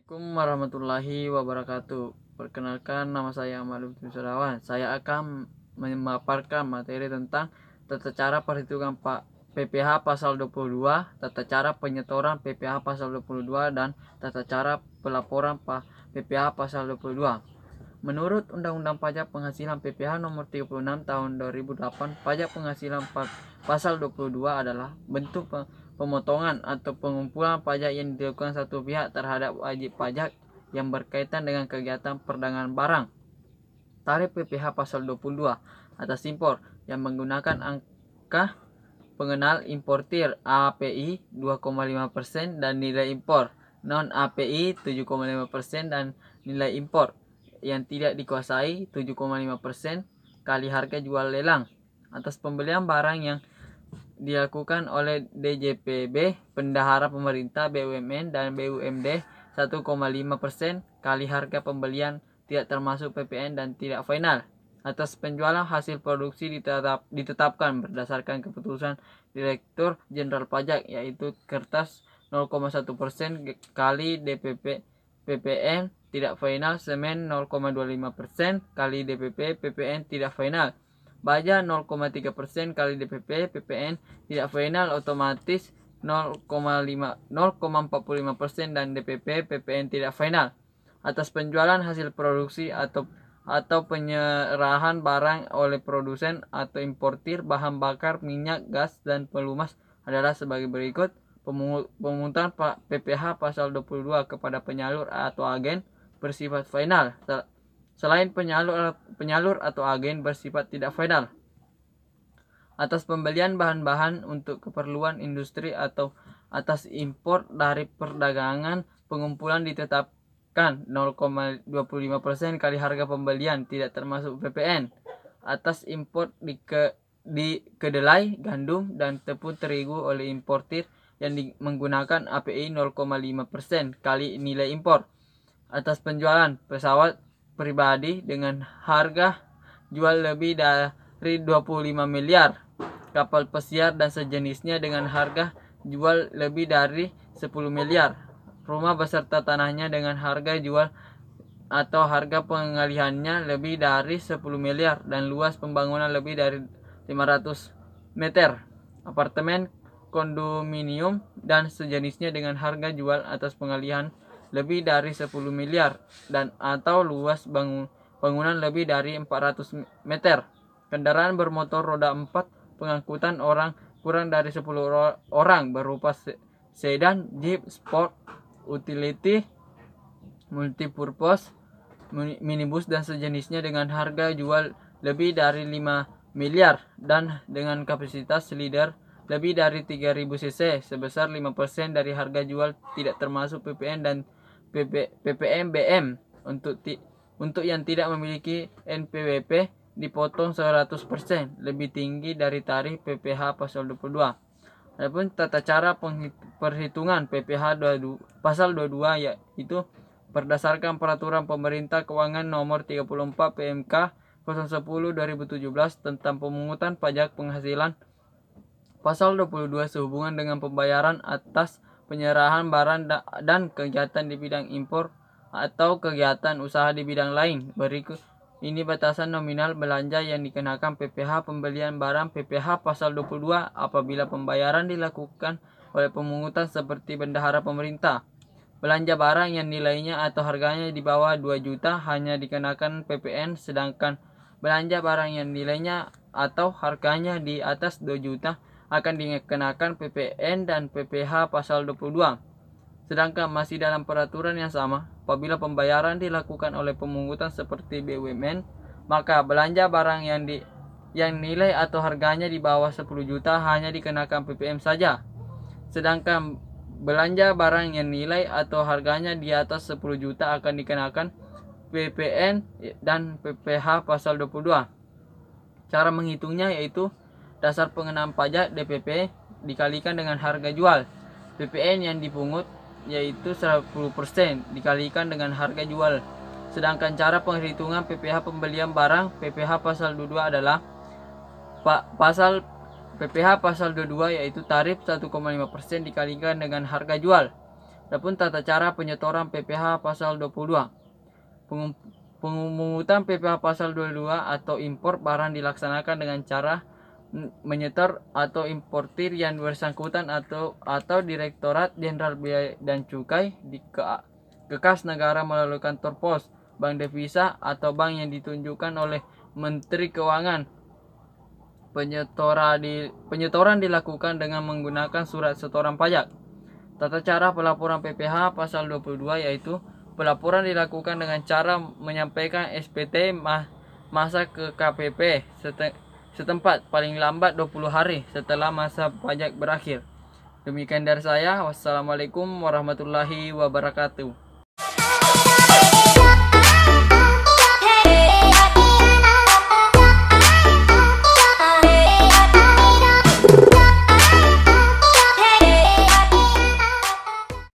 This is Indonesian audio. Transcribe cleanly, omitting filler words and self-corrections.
Assalamualaikum warahmatullahi wabarakatuh. Perkenalkan, nama saya Ahmad Lutfi Surawan. Saya akan memaparkan materi tentang tata cara perhitungan PPh pasal 22, tata cara penyetoran PPh pasal 22, dan tata cara pelaporan PPh pasal 22. Menurut Undang-Undang Pajak Penghasilan PPh nomor 36 tahun 2008, pajak penghasilan pasal 22 adalah bentuk pemotongan atau pengumpulan pajak yang dilakukan satu pihak terhadap wajib pajak yang berkaitan dengan kegiatan perdagangan barang. Tarif PPh pasal 22 atas impor yang menggunakan angka pengenal importir API 2,5% dan nilai impor non API 7,5% dan nilai impor yang tidak dikuasai 7,5% kali harga jual lelang atas pembelian barang yang dilakukan oleh DJPB, bendahara pemerintah, BUMN, dan BUMD 1,5% kali harga pembelian tidak termasuk PPN dan tidak final. Atas penjualan hasil produksi ditetapkan berdasarkan keputusan Direktur Jenderal Pajak, yaitu kertas 0,1% kali DPP PPN tidak final, semen 0,25% kali DPP PPN tidak final, baja 0,3% kali DPP PPN tidak final, otomatis 0,45% dan DPP PPN tidak final. Atas penjualan hasil produksi atau penyerahan barang oleh produsen atau importir bahan bakar minyak, gas, dan pelumas adalah sebagai berikut. Pemungutan PPh pasal 22 kepada penyalur atau agen bersifat final, selain penyalur atau agen bersifat tidak final. Atas pembelian bahan-bahan untuk keperluan industri atau atas impor dari perdagangan, pengumpulan ditetapkan 0,25% kali harga pembelian tidak termasuk PPN. Atas impor di kedelai, gandum, dan tepung terigu oleh importir yang menggunakan API 0,5% kali nilai impor. Atas penjualan pesawat pribadi dengan harga jual lebih dari 25 miliar, kapal pesiar dan sejenisnya dengan harga jual lebih dari 10 miliar, rumah beserta tanahnya dengan harga jual atau harga pengalihannya lebih dari 10 miliar dan luas pembangunan lebih dari 500 meter, apartemen, kondominium, dan sejenisnya dengan harga jual atas pengalihan lebih dari 10 miliar dan atau luas bangunan lebih dari 400 meter, kendaraan bermotor roda 4 pengangkutan orang kurang dari 10 orang berupa sedan, jeep, sport, utility, multipurpose, minibus, dan sejenisnya dengan harga jual lebih dari 5 miliar dan dengan kapasitas silinder lebih dari 3000 cc sebesar 5% dari harga jual tidak termasuk PPN dan PPN BM. Untuk yang tidak memiliki NPWP dipotong 100% lebih tinggi dari tarif PPh pasal 22. Adapun tata cara perhitungan PPh pasal 22 yaitu berdasarkan peraturan pemerintah keuangan nomor 34 PMK 010/2017 tentang pemungutan pajak penghasilan pasal 22 sehubungan dengan pembayaran atas penyerahan barang dan kegiatan di bidang impor atau kegiatan usaha di bidang lain. Berikut ini batasan nominal belanja yang dikenakan PPh pembelian barang PPh pasal 22 apabila pembayaran dilakukan oleh pemungutan seperti bendahara pemerintah. Belanja barang yang nilainya atau harganya di bawah 2 juta hanya dikenakan PPN, sedangkan belanja barang yang nilainya atau harganya di atas 2 juta akan dikenakan PPN dan PPh pasal 22. Sedangkan masih dalam peraturan yang sama, apabila pembayaran dilakukan oleh pemungutan seperti BUMN, maka belanja barang yang nilai atau harganya di bawah 10 juta hanya dikenakan PPN saja. Sedangkan belanja barang yang nilai atau harganya di atas 10 juta akan dikenakan PPN dan PPh pasal 22. Cara menghitungnya yaitu dasar pengenaan pajak DPP dikalikan dengan harga jual. PPN yang dipungut yaitu 10% dikalikan dengan harga jual. Sedangkan cara penghitungan PPh pembelian barang PPh pasal 22 adalah PPh pasal 22 yaitu tarif 1,5% dikalikan dengan harga jual. Adapun tata cara penyetoran PPh pasal 22. Pemungutan PPh pasal 22 atau impor barang dilaksanakan dengan cara menyetor atau importir yang bersangkutan atau Direktorat Jenderal Bea dan Cukai ke kas negara melalui kantor pos, bank devisa atau bank yang ditunjukkan oleh Menteri Keuangan. Penyetoran dilakukan dengan menggunakan surat setoran pajak. Tata cara pelaporan PPh pasal 22 yaitu pelaporan dilakukan dengan cara menyampaikan SPT masa ke KPP setempat paling lambat 20 hari setelah masa pajak berakhir. Demikian dari saya. Wassalamualaikum warahmatullahi wabarakatuh.